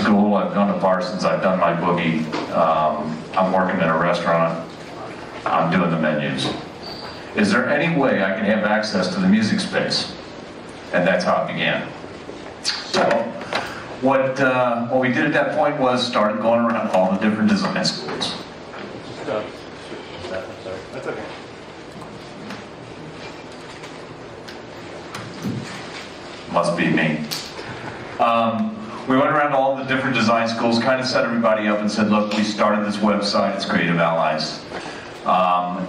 school, I've gone to Parsons, I've done my boogie, I'm working in a restaurant, I'm doing the menus. Is there any way I can have access to the music space? And that's how it began. So, what we did at that point was started going around all the different design schools. That's okay. Must be me. We went around to all the different design schools, kind of set everybody up and said, look, we started this website, it's CreativeAllies.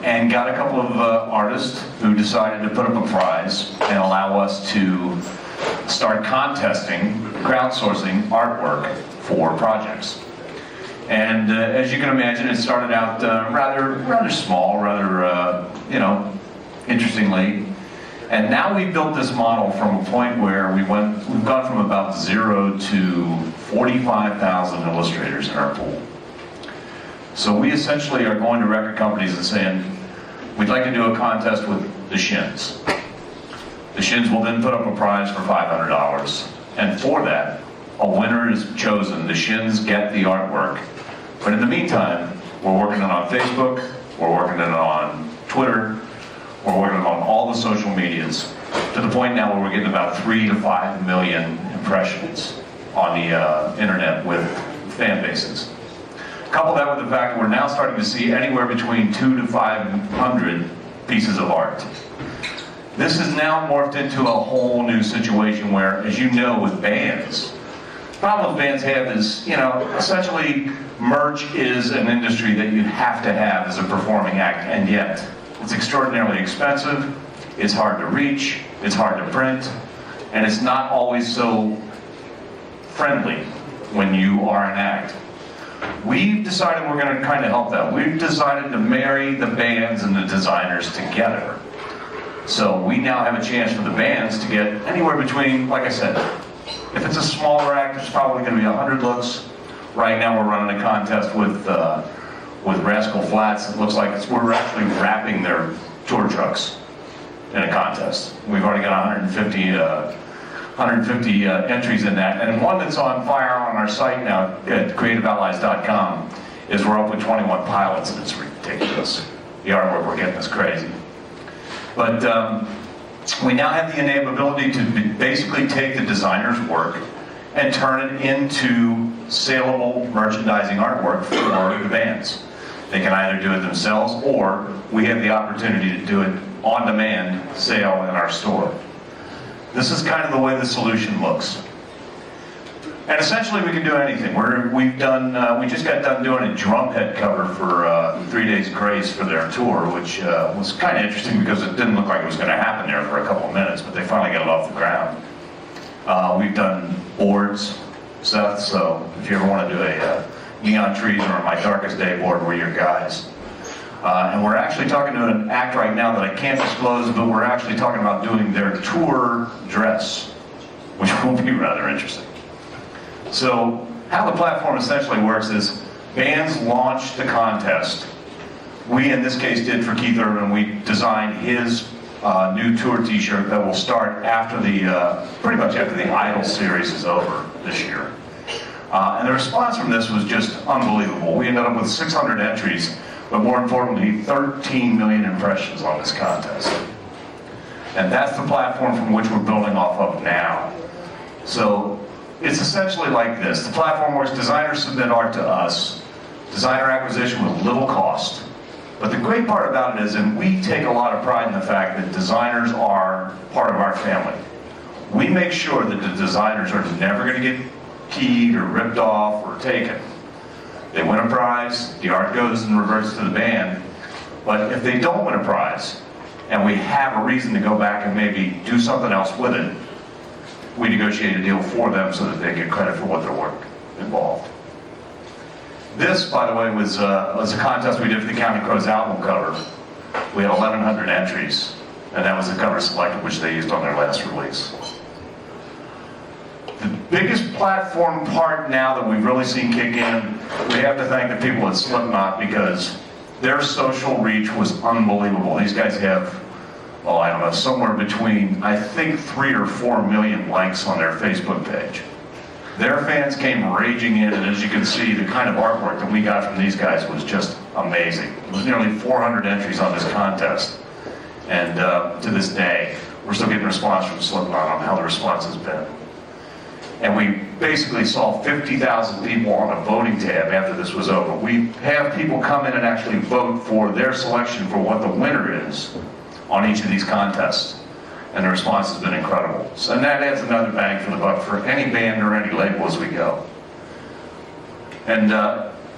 And got a couple of artists who decided to put up a prize and allow us to start contesting, crowdsourcing artwork for projects. And as you can imagine, it started out rather small, rather interestingly. And now we built this model from a point where we've gone from about 0 to 45,000 illustrators in our pool. So we essentially are going to record companies and saying, we'd like to do a contest with the Shins. The Shins will then put up a prize for $500. And for that, a winner is chosen. The Shins get the artwork. But in the meantime, we're working it on Facebook, we're working it on Twitter, we're working on all the social medias, to the point now where we're getting about 3 to 5 million impressions on the internet with fan bases. Couple that with the fact that we're now starting to see anywhere between 200 to 500 pieces of art. This has now morphed into a whole new situation where, as you know, with bands, the problem bands have is, essentially merch is an industry that you have to have as a performing act, and yet it's extraordinarily expensive, it's hard to reach, it's hard to print, and it's not always so friendly when you are an act. We've decided we're going to kind of help that. We've decided to marry the bands and the designers together. So we now have a chance for the bands to get anywhere between, like I said, if it's a smaller act, it's probably going to be 100 looks. Right now we're running a contest with Rascal Flatts. It looks like we're actually wrapping their tour trucks in a contest. We've already got 150 entries in that. And one that's on fire on our site now at CreativeAllies.com is we're up with 21 pilots, and it's ridiculous. The artwork we're getting is crazy. But we now have the ability to basically take the designer's work and turn it into saleable merchandising artwork for the bands. They can either do it themselves, or we have the opportunity to do it on demand sale in our store. This is kind of the way the solution looks. And essentially we can do anything. We just got done doing a Drumhead cover for 3 Days Grace for their tour, which was kind of interesting because it didn't look like it was going to happen there for a couple of minutes, but they finally got it off the ground. We've done boards, Seth, so if you ever want to do a Neon Trees or My Darkest Day board, we're your guys. And we're actually talking to an act right now that I can't disclose, but we're actually talking about doing their tour dress, which will be rather interesting. So how the platform essentially works is bands launch the contest. We, in this case, did for Keith Urban. We designed his new tour t-shirt that will start after pretty much after the Idol series is over this year. And the response from this was just unbelievable. We ended up with 600 entries, but more importantly, 13 million impressions on this contest. And that's the platform from which we're building off of now. So it's essentially like this. The platform works, designers submit art to us, designer acquisition with little cost. But the great part about it is, and we take a lot of pride in the fact that designers are part of our family. We make sure that the designers are never going to get keyed or ripped off or taken. They win a prize, the art goes and reverts to the band. But if they don't win a prize, and we have a reason to go back and maybe do something else with it, we negotiate a deal for them so that they get credit for what their work involved. This, by the way, was a contest we did for the Counting Crows album cover. We had 1,100 entries, and that was the cover selected, which they used on their last release. The biggest platform part now that we've really seen kick in, we have to thank the people at Slipknot, because their social reach was unbelievable. These guys have, well, I don't know, somewhere between, I think, 3 or 4 million likes on their Facebook page. Their fans came raging in, and as you can see, the kind of artwork that we got from these guys was just amazing. It was nearly 400 entries on this contest. And to this day, we're still getting response from Slipknot on how the response has been. And we basically saw 50,000 people on a voting tab after this was over. We have people come in and actually vote for their selection for what the winner is on each of these contests. And the response has been incredible. So, and that adds another bang for the buck for any band or any label as we go. And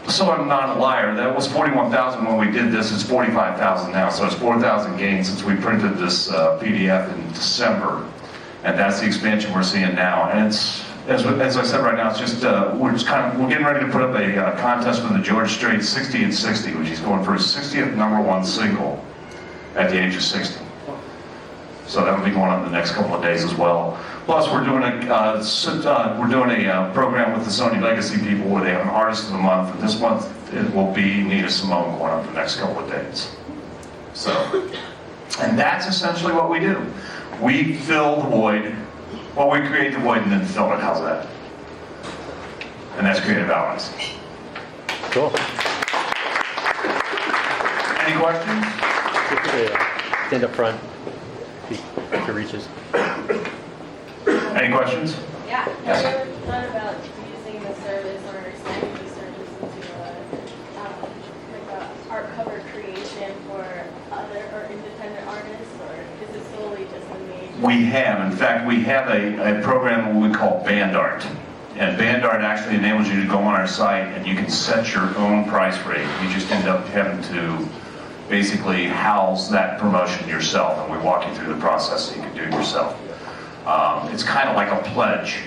so I'm not a liar. That was 41,000 when we did this. It's 45,000 now. So it's 4,000 gains since we printed this PDF in December. And that's the expansion we're seeing now. And it's, as I said right now, it's just, we're getting ready to put up a contest for the George Strait 60 and 60, which he's going for his 60th #1 single at the age of 60. So that'll be going on in the next couple of days as well. Plus, we're doing a program with the Sony Legacy people where they have an Artist of the Month. And this month it will be Nina Simone going on for the next couple of days. So, and that's essentially what we do. We fill the void. Well, we create the void and then fill it. How's that? And that's Creative Allies. Cool. Any questions? Stand up front. If it reaches. Any questions? Yeah. Yes. Have you ever thought about using the service or extending the service into like a art cover creation for other or independent artists, or is it solely just the major? We have. In fact, we have a program we call Band Art. And Band Art actually enables you to go on our site and you can set your own price rate. You just end up having to basically house that promotion yourself, and we walk you through the process so you can do it yourself. It's kind of like a pledge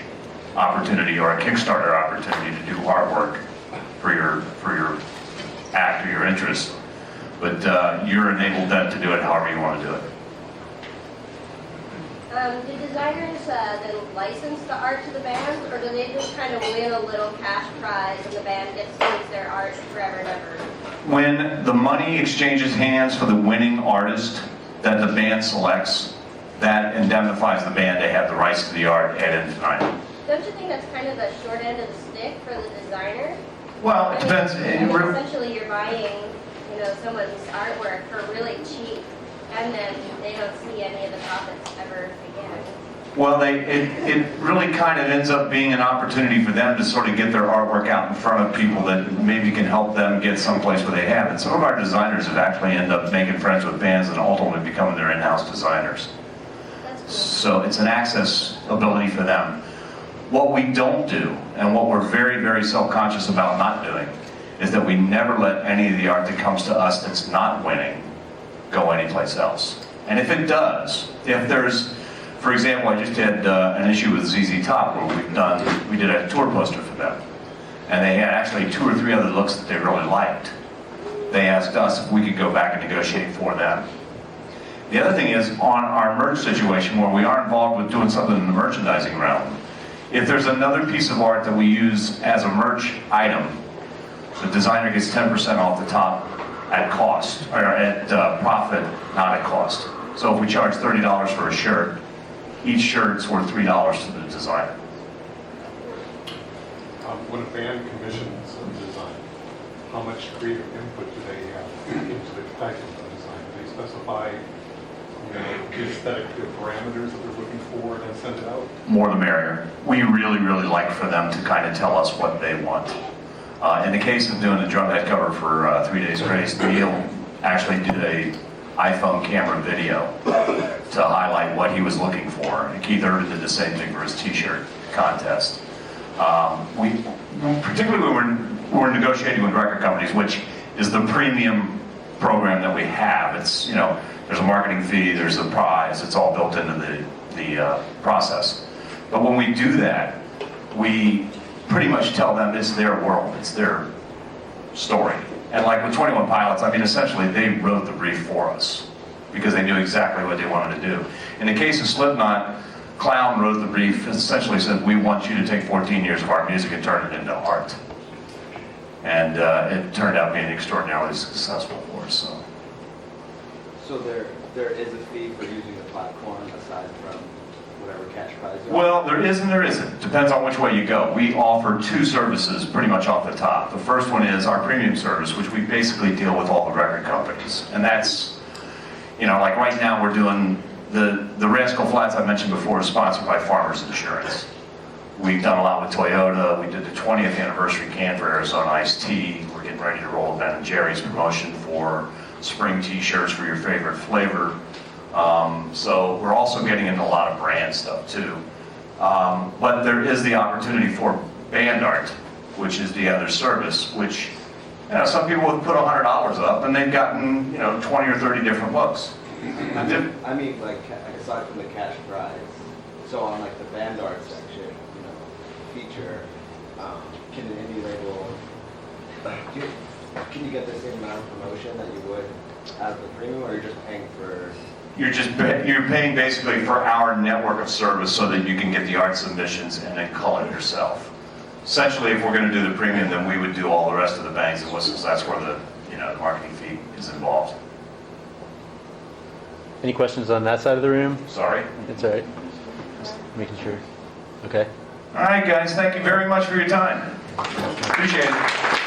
opportunity or a Kickstarter opportunity to do artwork for your act or your interest, but you're enabled then to do it however you want to do it. Do designers then license the art to the band, or do they just kind of win a little cash prize and the band gets to use their art forever and ever? When the money exchanges hands for the winning artist that the band selects, that indemnifies the band to have the rights to the art ad infinitum. Don't you think that's kind of the short end of the stick for the designer? Well, it depends. Essentially, you're buying, someone's artwork for really cheap, and then they don't see any of the profits ever again. Well, it really kind of ends up being an opportunity for them to sort of get their artwork out in front of people that maybe can help them get someplace where they have it. Some of our designers have actually ended up making friends with bands and ultimately becoming their in-house designers. That's cool. So it's an access ability for them. What we don't do, and what we're very, very self-conscious about not doing, is that we never let any of the art that comes to us that's not winning go anyplace else. And if it does, if there's, for example, I just had an issue with ZZ Top where we did a tour poster for them. And they had actually 2 or 3 other looks that they really liked. They asked us if we could go back and negotiate for them. The other thing is, on our merch situation where we are involved with doing something in the merchandising realm, if there's another piece of art that we use as a merch item, the designer gets 10% off the top at cost, or at profit, not at cost. So if we charge $30 for a shirt, each shirt's worth $3 to the designer. When a band commissions a design, how much creative input do they have into the type of design? Do they specify the aesthetic parameters that they're looking for and then send it out? More the merrier. We really, really like for them to kind of tell us what they want. In the case of doing the Drumhead cover for 3 Days Grace, Neil actually did a iPhone camera video to highlight what he was looking for. And Keith Urban did the same thing for his t-shirt contest. Particularly when we're negotiating with record companies, which is the premium program that we have. It's, there's a marketing fee, there's a prize, it's all built into the process. But when we do that, we pretty much tell them it's their world, it's their story. And like with 21 Pilots, essentially they wrote the brief for us because they knew exactly what they wanted to do. In the case of Slipknot, Clown wrote the brief, essentially said, we want you to take 14 years of our music and turn it into art. And it turned out being extraordinarily successful for us. So there is a fee for using the platform aside from whatever cash prize. Well, there is and there isn't. Depends on which way you go. We offer two services pretty much off the top. The first one is our premium service, which we basically deal with all the record companies. And that's, like right now we're doing the Rascal Flats I mentioned before is sponsored by Farmers Insurance. We've done a lot with Toyota. We did the 20th anniversary can for Arizona Iced Tea. We're getting ready to roll Ben & Jerry's promotion for spring t-shirts for your favorite flavor. So we're also getting into a lot of brand stuff too. But there is the opportunity for band art, which is the other service, which some people have put $100 up and they've gotten 20 or 30 different books. I mean, like aside from the cash prize, so on like the band art section, feature, can an indie label, can you get the same amount of promotion that you would as the premium, or you're just paying for? You're paying basically for our network of service so that you can get the art submissions and then cull it yourself. Essentially, if we're going to do the premium, then we would do all the rest of the bangs and whistles. That's where the marketing fee is involved. Any questions on that side of the room? Sorry. It's all right. Just making sure. Okay. All right, guys. Thank you very much for your time. Appreciate it.